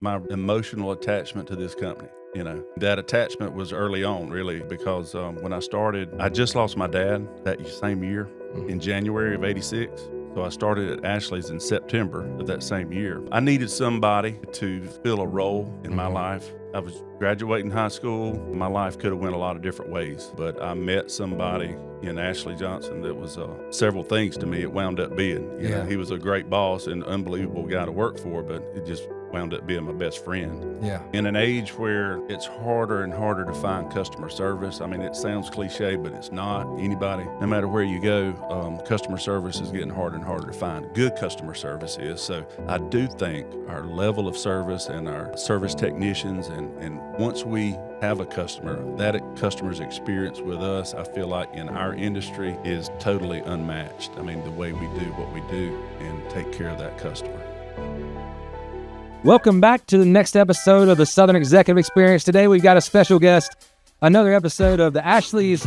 my emotional attachment to this company. That attachment was early on, really, because when I started, I just lost my dad that same year in January of '86. So I started at Ashley's in September of that same year. I needed somebody to fill a role in my life. I was graduating high school. My life could have went a lot of different ways, but I met somebody in Ashley Johnson that was several things to me. It wound up being, you know, he was a great boss and unbelievable guy to work for, but it just wound up being my best friend. Yeah. In an age where it's harder and harder to find customer service, I mean, it sounds cliche, but it's not. Anybody, no matter where you go, customer service is getting harder and harder to find. Good customer service is. So I do think our level of service and our service technicians, and once we have a customer, that customer's experience with us, I feel like in our industry is totally unmatched. I mean, the way we do what we do and take care of that customer. Welcome back to the next episode of the Southern Executive Experience. Today we've got a special guest, another episode of the Ashley's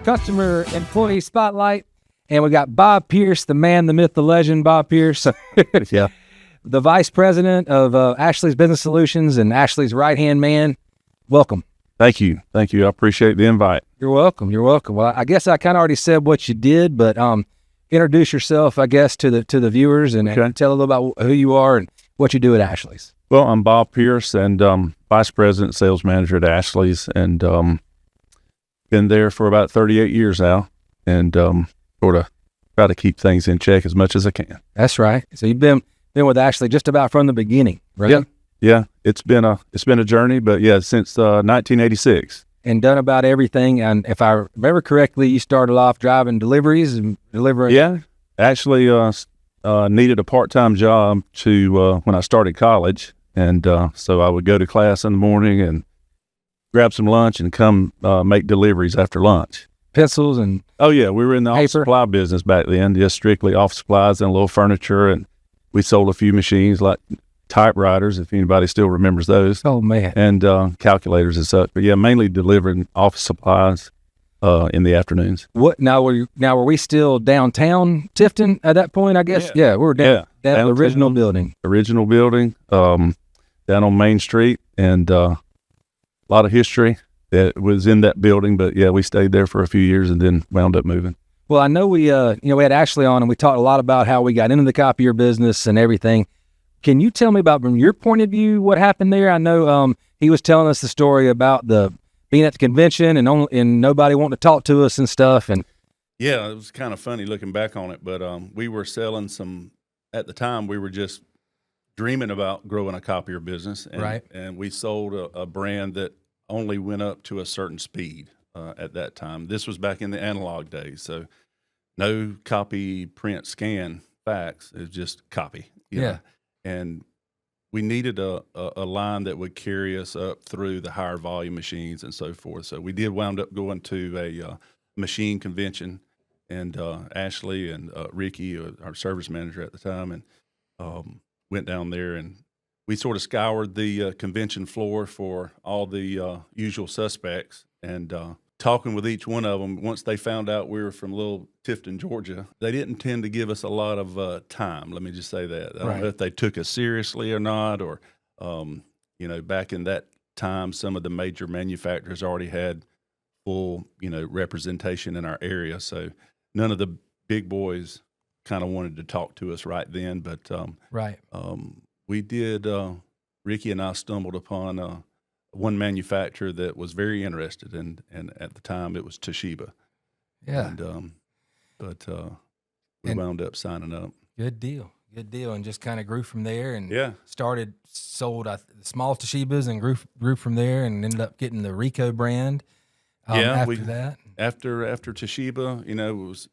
Customer Employee Spotlight. And we got Bob Pearce, the man, the myth, the legend, Bob Pearce. Yeah. The Vice President of Ashley's Business Solutions and Ashley's right-hand man. Welcome. Thank you. Thank you. I appreciate the invite. You're welcome. You're welcome. Well, I guess I kind of already said what you did, but introduce yourself, I guess, to the viewers and tell a little about who you are and what you do at Ashley's. Well, I'm Bob Pearce and Vice President Sales Manager at Ashley's, and been there for about 38 years now, and sort of try to keep things in check as much as I can. That's right. So you've been with Ashley just about from the beginning, right? Yeah. It's been a journey, but yeah, since 1986. And done about everything. And if I remember correctly, you started off driving deliveries and delivering. Yeah, actually needed a part-time job to when I started college, and so I would go to class in the morning and grab some lunch and come make deliveries after lunch. Pencils and oh yeah, we were in the office paper supply business back then, just strictly office supplies and a little furniture, and we sold a few machines like typewriters, if anybody still remembers those. Oh man. And calculators and such. But yeah, mainly delivering office supplies in the afternoons. What now? Were we still downtown Tifton at that point? I guess. Yeah, we were down the original building. Original building, down on Main Street, and a lot of history that was in that building. But yeah, we stayed there for a few years and then wound up moving. Well, I know we had Ashley on, and we talked a lot about how we got into the copier business and everything. Can you tell me about, from your point of view, what happened there? I know he was telling us the story about being at the convention and nobody wanting to talk to us and stuff. And yeah, it was kind of funny looking back on it, but we were selling at the time, we were just dreaming about growing a copier business. And, right. And we sold a brand that only went up to a certain speed at that time. This was back in the analog days, so no copy, print, scan, fax. It was just copy. You know? And we needed a line that would carry us up through the higher volume machines and so forth. So we did wound up going to a machine convention, and Ashley and Ricky, our service manager at the time, and went down there, and we sort of scoured the convention floor for all the usual suspects, and talking with each one of them, once they found out we were from little Tifton, Georgia, they didn't tend to give us a lot of time. Let me just say that. I don't know if they took us seriously or not, or, back in that time, some of the major manufacturers already had full, representation in our area. So none of the big boys kind of wanted to talk to us right then. But we did, Ricky and I stumbled upon one manufacturer that was very interested, and at the time it was Toshiba. Yeah. And we wound up signing up. Good deal, and just kind of grew from there, and sold small Toshibas and grew from there, and ended up getting the Ricoh brand. After that, after Toshiba,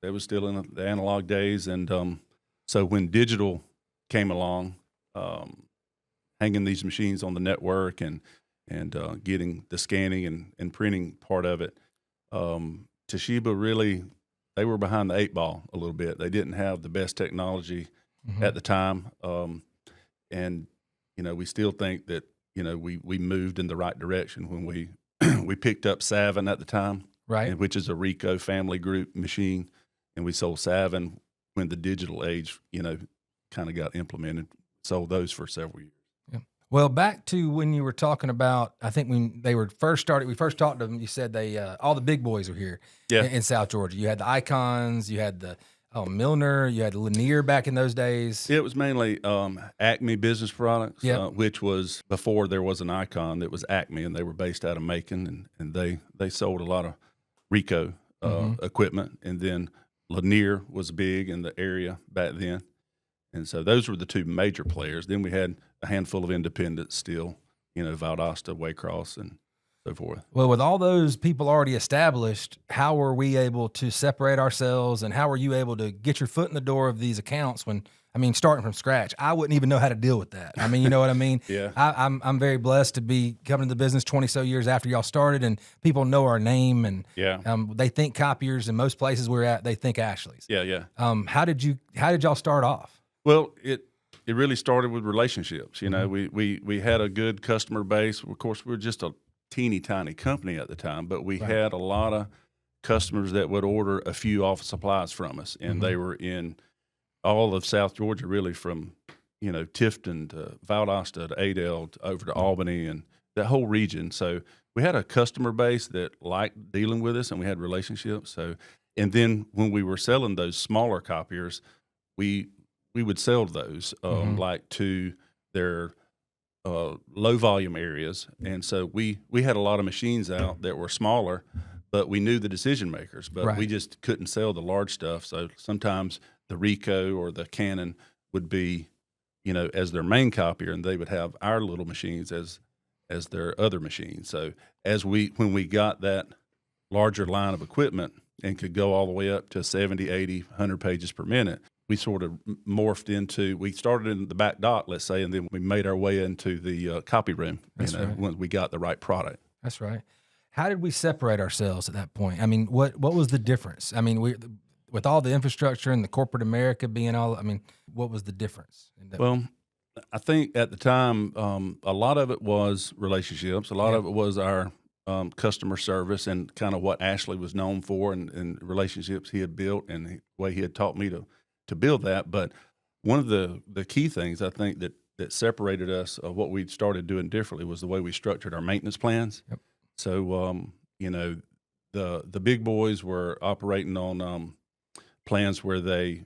it was still in the analog days, and so when digital came along, hanging these machines on the network and getting the scanning and printing part of it, Toshiba really, they were behind the eight ball a little bit. They didn't have the best technology at the time, and we still think that we moved in the right direction when we picked up Savin at the time, right? Which is a Ricoh family group machine, and we sold Savin when the digital age kind of got implemented. Sold those for several years. Yeah. Well, back to when you were talking about, I think when they were first started, we first talked to them, you said they, all the big boys were here Yeah. in South Georgia. You had the Icons, you had the Milner, you had Lanier back in those days. It was mainly Acme Business Products, Yep. which was before there was an Icon. That was Acme, and they were based out of Macon, and they sold a lot of Ricoh equipment. And then Lanier was big in the area back then, and so those were the two major players. Then we had a handful of independents still, Valdosta, Waycross, and so forth. Well, with all those people already established, how were we able to separate ourselves, and how were you able to get your foot in the door of these accounts when, starting from scratch? I wouldn't even know how to deal with that. You know what I mean? Yeah. I'm very blessed to be coming to the business 20 so years after y'all started, and people know our name, and they think Copiers. In most places we're at, they think Ashley's. Yeah. How did y'all start off? Well, it really started with relationships. We had a good customer base. Of course, we were just a teeny tiny company at the time, but we had a lot of customers that would order a few office supplies from us, and they were in all of South Georgia, really, from Tifton to Valdosta to Adel over to Albany and that whole region. So we had a customer base that liked dealing with us, and we had relationships. So, and then when we were selling those smaller copiers, we would sell those like to their low volume areas, and so we had a lot of machines out that were smaller, but we knew the decision makers, but we just couldn't sell the large stuff. So sometimes the Ricoh or the Canon would be, as their main copier, and they would have our little machines as their other machines. So when we got that larger line of equipment and could go all the way up to 70, 80, 100 pages per minute, we sort of morphed into, we started in the back dock, let's say, and then we made our way into the copy room, once we got the right product. That's right. How did we separate ourselves at that point? What was the difference? With all the infrastructure and the corporate America being all, what was the difference? Well, I think at the time, a lot of it was relationships. A lot of it was our customer service and kind of what Ashley was known for, and relationships he had built, and the way he had taught me to build that. But one of the key things I think that separated us of what we started doing differently was the way we structured our maintenance plans. Yep. So, the big boys were operating on plans where that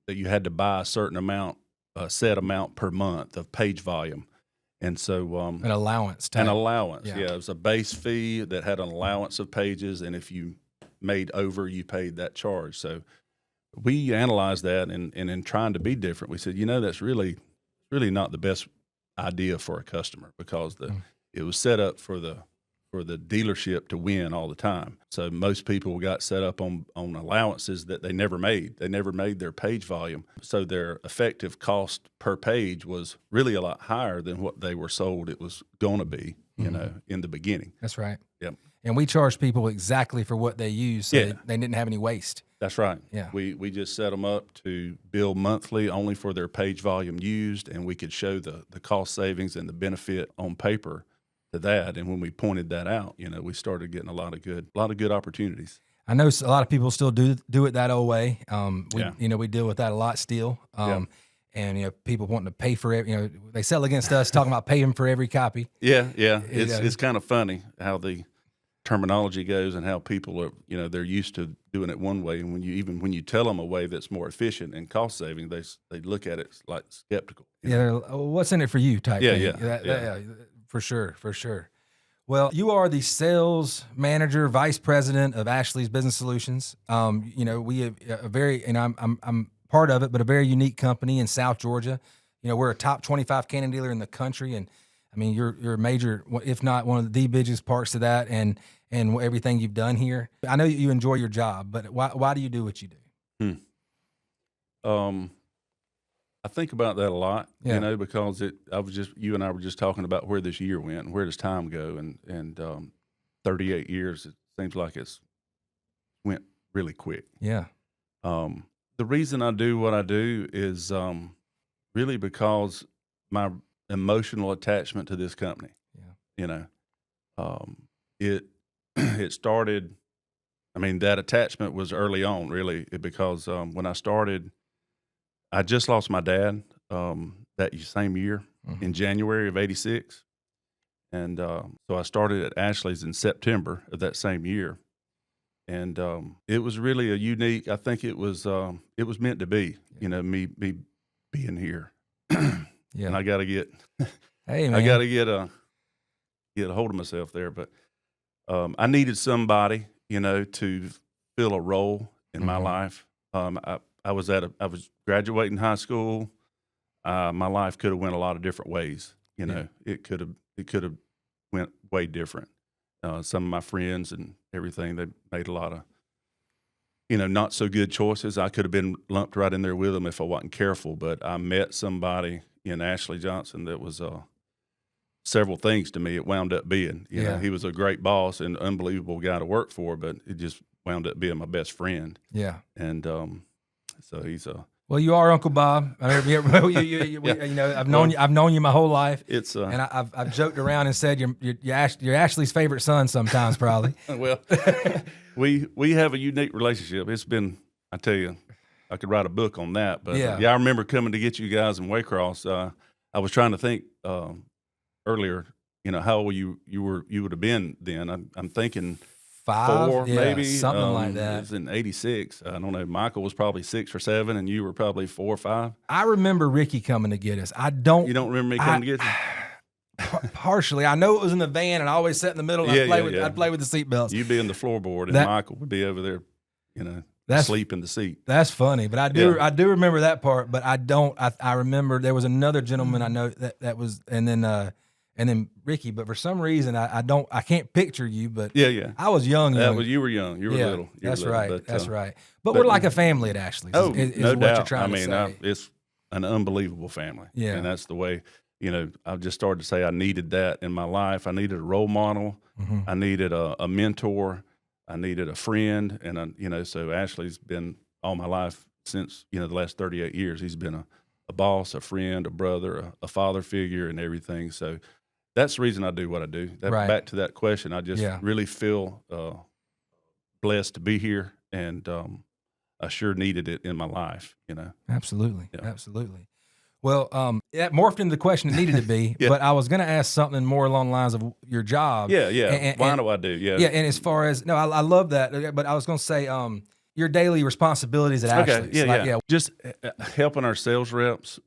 you had to buy a certain amount, a set amount per month of page volume. And so an allowance. An allowance, Yeah. It was a base fee that had an allowance of pages, and if you made over, you paid that charge. So we analyzed that, and in trying to be different, we said, that's really not the best idea for a customer, because it was set up for the dealership to win all the time. So most people got set up on allowances that they never made. They never made their page volume. So their effective cost per page was really a lot higher than what they were sold it was going to be, in the beginning. That's right. Yep. And we charged people exactly for what they used, so they didn't have any waste. That's right. Yeah. We just set them up to bill monthly only for their page volume used, and we could show the cost savings and the benefit on paper to that. And when we pointed that out, we started getting a lot of good opportunities. I know a lot of people still do it that old way. We deal with that a lot still. And people wanting to pay for it. They sell against us, talking about paying for every copy. Yeah. It's kind of funny how the terminology goes and how people are, they're used to doing it one way, and when you tell them a way that's more efficient and cost saving, they look at it like skeptical. What's in it for you type thing. Yeah. For sure. Well, you are the sales manager, vice president of Ashley's Business Solutions. We have a very, and I'm part of it, but a very unique company in South Georgia. We're a top 25 Canon dealer in the country, and you're a major, if not one of the biggest parts of that, and everything you've done here. I know you enjoy your job, but why do you do what you do? I think about that a lot, because you and I were just talking about where this year went and where does time go, and 38 years, it seems like it's went really quick. Yeah. The reason I do what I do is really because my emotional attachment to this company. Yeah. It started, that attachment was early on, really, because when I started, I just lost my dad that same year, in January of '86. And so I started at Ashley's in September of that same year. And it was really a unique, I think it was meant to be, me being here. Yeah. And I got to get, Hey, man. I got to get a hold of myself there. But I needed somebody, to fill a role in my life. I was graduating high school. My life could have went a lot of different ways. It could have went way different. Some of my friends and everything, they made a lot of, not so good choices. I could have been lumped right in there with them if I wasn't careful. But I met somebody in Ashley Johnson that was several things to me. It wound up being, he was a great boss and unbelievable guy to work for, but it just wound up being my best friend. Yeah. And so he's a. Well, you are Uncle Bob. I mean, I've known you my whole life. It's and I've joked around and said you're Ashley's favorite son sometimes, probably. Well, we have a unique relationship. It's been, I tell you, I could write a book on that. But I remember coming to get you guys in Waycross. I was trying to think earlier, how old you would have been then. I'm thinking 5, 4, maybe something like that. It was in '86. I don't know. Michael was probably 6 or 7, and you were probably 4 or 5. I remember Ricky coming to get us. You don't remember me coming to get you? Partially, I know it was in the van, and I always sat in the middle. And I'd play with the seatbelts. You'd be in the floorboard, and Michael would be over there, asleep in the seat. That's funny, but I do remember that part. But I don't. I remember there was another gentleman I know that was, and then Ricky. But for some reason, I can't picture you. But I was young. You were young. You were little. That's little, right. But, That's right. But we're like a family at Ashley's. Oh, is no what doubt. You're trying to say. It's an unbelievable family. Yeah, and that's the way. I've just started to say I needed that in my life. I needed a role model. I needed a mentor. I needed a friend, and so Ashley's been all my life since the last 38 years. He's been a boss, a friend, a brother, a father figure, and everything. So that's the reason I do what I do. Back to that question, I just really feel blessed to be here, and I sure needed it in my life. Absolutely, absolutely. Well, that morphed into the question it needed to be, but I was going to ask something more along the lines of your job. Yeah. Why do I do? Yeah. And as far as, no, I love that, but I was going to say your daily responsibilities at Ashley's. Okay, just helping our sales reps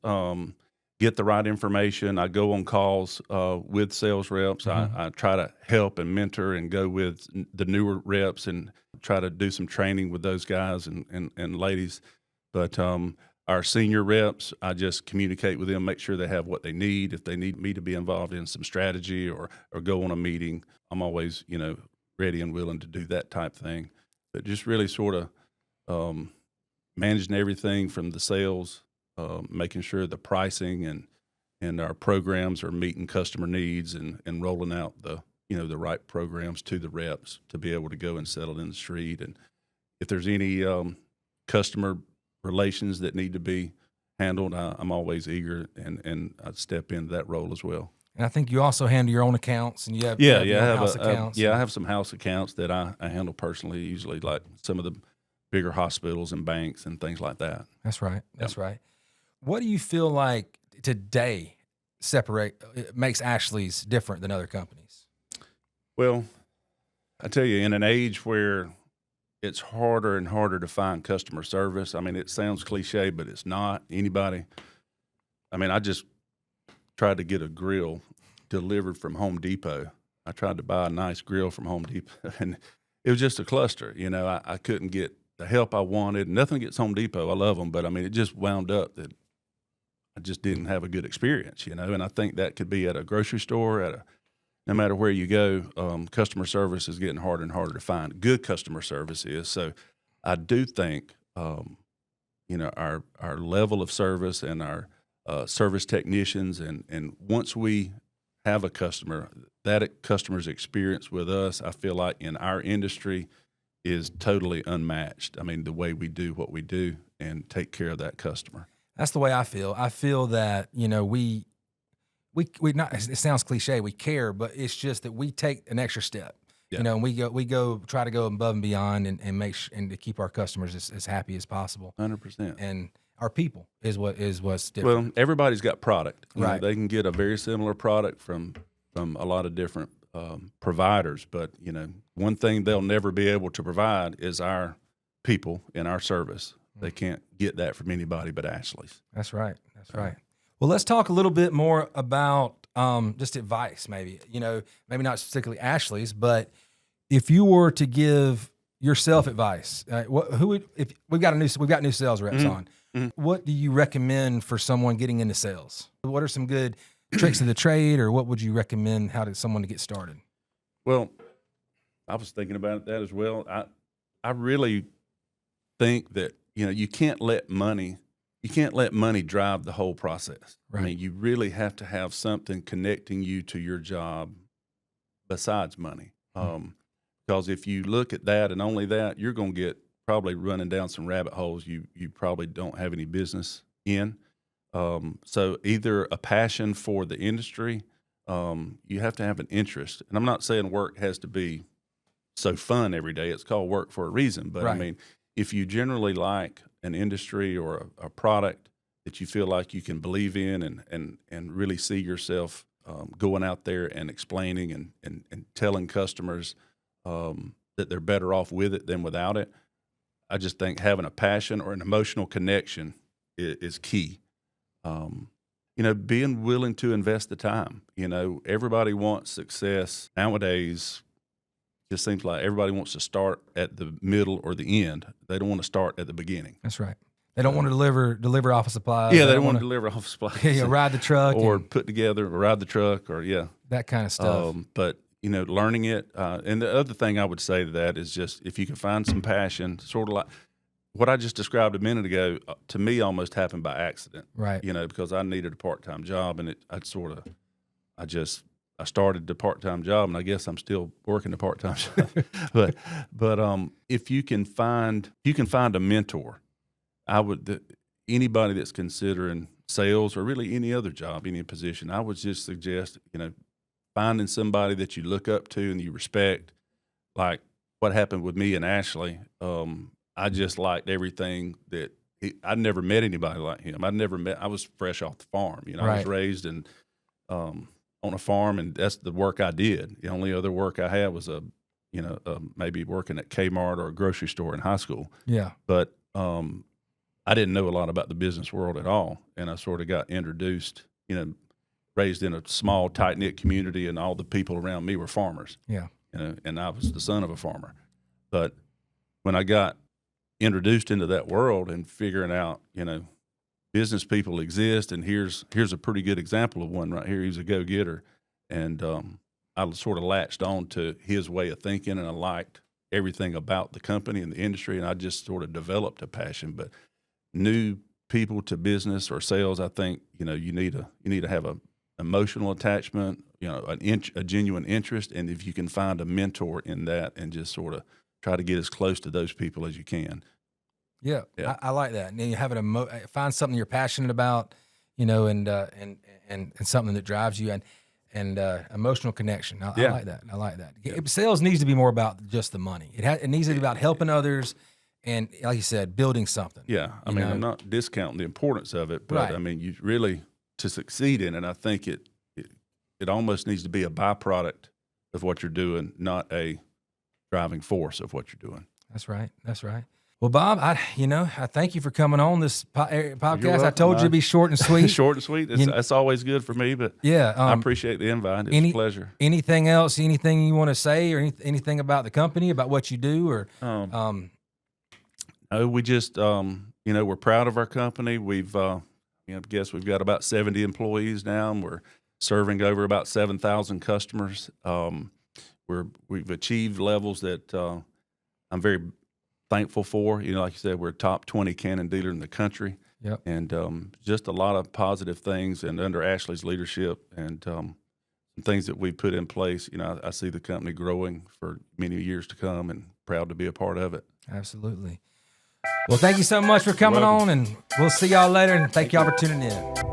get the right information. I go on calls with sales reps. I try to help and mentor and go with the newer reps and try to do some training with those guys and ladies. But our senior reps, I just communicate with them, make sure they have what they need. If they need me to be involved in some strategy or go on a meeting, I'm always, ready and willing to do that type thing. But just really sort of managing everything from the sales, making sure the pricing and our programs are meeting customer needs and rolling out the right programs to the reps to be able to go and settle in the street. And if there's any customer relations that need to be handled, I'm always eager and I step into that role as well. And I think you also handle your own accounts, and you have house accounts. I have some house accounts that I handle personally, usually like some of the bigger hospitals and banks and things like that. That's right. That's right. What do you feel like today makes Ashley's different than other companies? Well, I tell you, in an age where it's harder and harder to find customer service. I mean, it sounds cliche, but it's not. I just tried to get a grill delivered from Home Depot. I tried to buy a nice grill from Home Depot, and it was just a cluster. I couldn't get the help I wanted. Nothing against Home Depot. I love them, but it just wound up that I just didn't have a good experience, and I think that could be at a grocery store, no matter where you go, customer service is getting harder and harder to find. Good customer service is. So I do think, our level of service and our service technicians, and once we have a customer, that customer's experience with us, I feel like in our industry is totally unmatched. The way we do what we do and take care of that customer. That's the way I feel. I feel that, we not, it sounds cliche, we care, but it's just that we take an extra step, and we try to go above and beyond and make and to keep our customers as happy as possible. 100%. And our people is what's different. Well, everybody's got product. You know, Right. they can get a very similar product from a lot of different providers, but one thing they'll never be able to provide is our people and our service. They can't get that from anybody but Ashley's. That's right. That's right. Well, let's talk a little bit more about just advice, maybe. Maybe not specifically Ashley's, but if you were to give yourself advice, if we've got new sales reps on, what do you recommend for someone getting into sales? What are some good tricks of the trade, or what would you recommend someone to get started? Well, I was thinking about that as well. I really think that you can't let money drive the whole process. Right. I mean, you really have to have something connecting you to your job besides money. Because if you look at that and only that, you're going to get probably running down some rabbit holes you probably don't have any business in. So either a passion for the industry, you have to have an interest. And I'm not saying work has to be so fun every day. It's called work for a reason. But Right. I mean, if you generally like an industry or a product that you feel like you can believe in and really see yourself going out there and explaining and telling customers that they're better off with it than without it, I just think having a passion or an emotional connection is key. Being willing to invest the time. Everybody wants success nowadays. Just seems like everybody wants to start at the middle or the end. They don't want to start at the beginning. That's right. They don't want to deliver office supplies. Yeah, they don't want to deliver office supplies. Ride the truck or put together, or ride the truck, or that kind of stuff. But learning it. And the other thing I would say to that is just if you can find some passion, sort of like what I just described a minute ago, to me almost happened by accident. Right. Because I needed a part-time job, and I started the part-time job, and I guess I'm still working the part-time job. but if you can find a mentor, anybody that's considering sales or really any other job, any position, I would just suggest finding somebody that you look up to and you respect. Like what happened with me and Ashley, I just liked everything that I'd never met anybody like him. I was fresh off the farm. I was raised on a farm, and that's the work I did. The only other work I had was maybe working at Kmart or a grocery store in high school. Yeah. But I didn't know a lot about the business world at all, and I sort of got introduced. Raised in a small, tight-knit community, and all the people around me were farmers. Yeah. And I was the son of a farmer. But when I got introduced into that world and figuring out, business people exist, and here's a pretty good example of one right here. He's a go-getter, and I sort of latched on to his way of thinking, and I liked everything about the company and the industry, and I just sort of developed a passion. But new people to business or sales, I think you need to have a emotional attachment, a genuine interest, and if you can find a mentor in that, and just sort of try to get as close to those people as you can. Yeah. I like that. And then you have find something you're passionate about, and something that drives you, and emotional connection. I like that. I like that. Yeah. Sales needs to be more about just the money. It needs to be about helping others, and like you said, building something. Yeah. I mean, I'm not discounting the importance of it, but Right. I mean, you really, to succeed in it, I think it almost needs to be a byproduct of what you're doing, not a driving force of what you're doing. That's right. That's right. Well, Bob, I thank you for coming on this podcast. I told you to be short and sweet. Short and sweet. That's always good for me, but I appreciate the invite. It's a pleasure. Anything else? Anything you want to say, or anything about the company, about what you do, or? No, we just, we're proud of our company. We've, I guess we've got about 70 employees now, and we're serving over about 7,000 customers. We've achieved levels that I'm very thankful for. Like you said, we're a top 20 Canon dealer in the country. Yep. And just a lot of positive things, and under Ashley's leadership and some things that we put in place, I see the company growing for many years to come, and proud to be a part of it. Absolutely. Well, thank you so much for coming on, and we'll see y'all later, and thank y'all for tuning in.